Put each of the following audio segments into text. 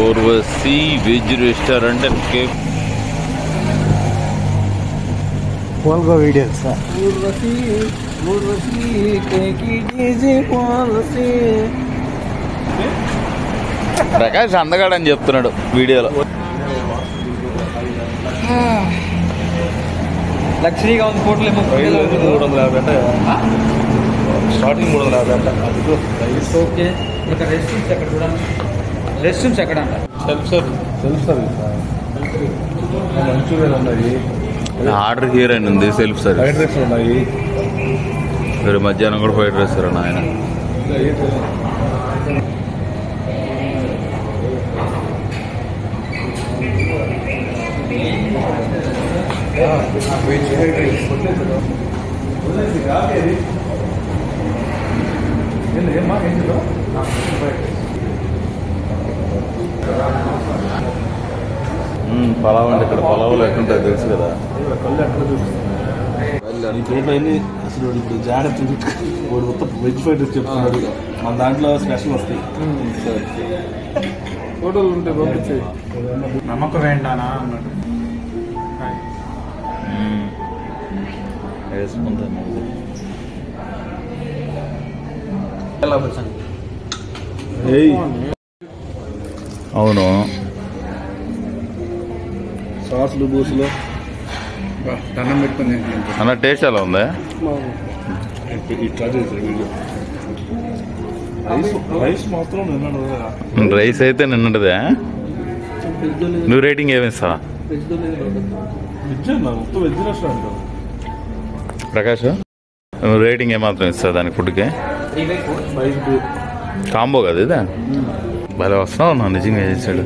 Urvashi veg restaurant and cake. పోల్గో videos. Prakash అందగాడని చెప్తున్నాడు వీడియోలో. లగ్జరీగా ఉంది ఫోటోలు ఏమో 350 అంట. స్టార్టింగ్ 350 అంట. ఓకే. ఇక్కడ రెస్ట్ రూమ్స్ ఎక్కడ చూడండి. రెస్ట్ రూమ్స్ ఎక్కడ అంట? సెల్ఫ్ సర్వీస్ మంచూరియన్ ఉన్నాయి. ఆర్డర్ హియర్ అని ఉంది. Self service. ఫ్రైడ్ రైస్ ఉన్నాయి. మరి మధ్యాహ్నం కూడా ఫ్రైడ్ రైస్ ఆయన. పలావ్ అంటే ఇక్కడ పలావులు ఎట్లుంటాయి తెలుసు కదా. ఈ ప్లేట్లో అన్ని అసలు ఇప్పుడు జాగ్రత్త వాడు మొత్తం వెజ్ ఫ్రైడ్ రైస్ చెప్తున్నాడు. మన దాంట్లో స్పెషల్ వస్తాయి. ఫోటోలు ఉంటే పంపించే నమ్మకం వేండానా అన్నాడు. అవును. సాసులు బూసులు దండం పెట్టుకుని అన్న టేస్ట్ ఎలా ఉంది? రైస్ మాత్రం రైస్ అయితే నిన్నటిదే. నువ్వు రేటింగ్ ఏమిస్తావా మొత్తం వెజ్ రెస్టారెంట్? ప్రకాష్ నువ్వు రేటింగ్ ఏమాత్రం ఇస్తావు దానికి? ఫుడ్కి కాంబో కదా ఇదా? భలే వస్తున్నావు నా నిజంగా చేశాడు.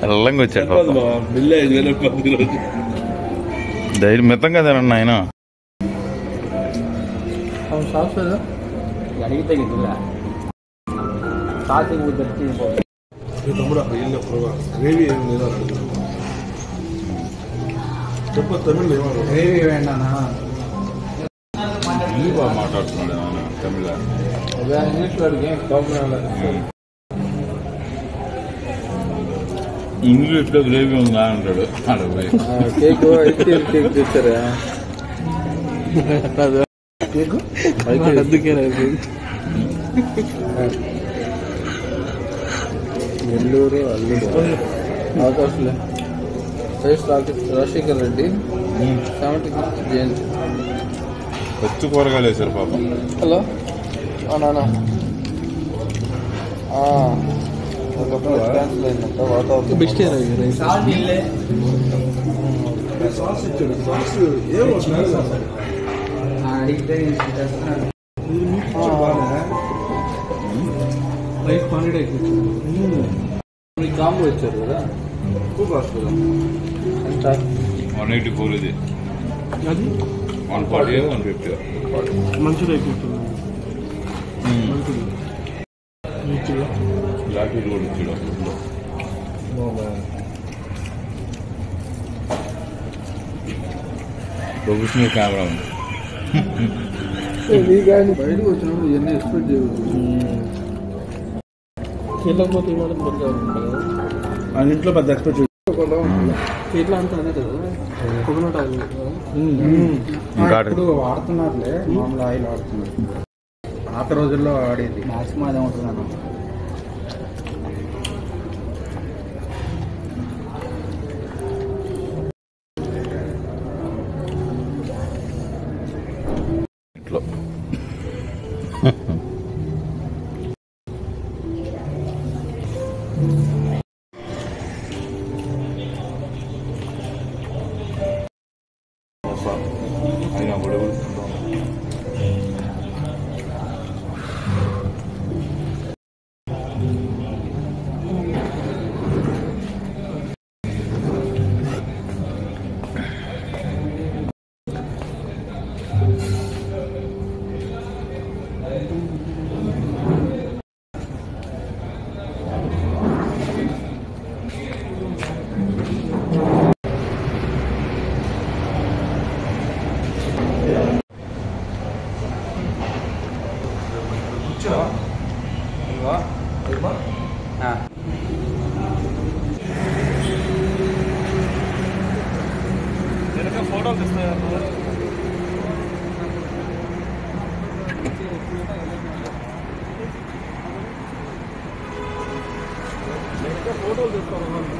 అల్లంగా వచ్చాడు. ధైర్యం మితంగా తినండి ఆయన. గ్రేవీ ఏం లేదా చెప్ప తమిళ్ గ్రేవీ వేండానా? బాగా మాట్లాడుతున్నాడు తమిళ. ఇంగ్లీష్లో అడిగే ఇంగ్లీష్లో గ్రేవీ ఉందా అంటాడు. కేక్ కేక్ తెచ్చారా? అందుకే నెల్లూరు అల్లుడు ఆకాశంలో రాజశేఖర్ రెడ్డి 75th జయంతి. వచ్చి కూరగాయలు వేశారు పాపం. హలో నాన్న కాంబో ఇచ్చారు కదా. 184 ఇది. 140 150 మంచిగా లాంటి కూడా ఇచ్చాడు. ప్రొఫెషనల్ కెమెరా ఉంది. బయటకు వచ్చినప్పుడు ఇవన్నీ ఎక్స్పెక్ట్ చేయవచ్చు. వెళ్ళకపోతే ఆయన ఇంట్లో పెద్ద ఎక్స్పెక్ట్ ఇట్లా అంతా అదే కదా. కోకోనట్ ఆయిల్ ఇప్పుడు వాడుతున్నారులే. మామూలు ఆయిల్ వాడుతున్నారు. పాత రోజుల్లో వాడేది మ్యాక్సిమం అదే ఉంటున్నాను. ఫోటోలు తీస్తాయా ఫోటోలు తీసుకోవాలి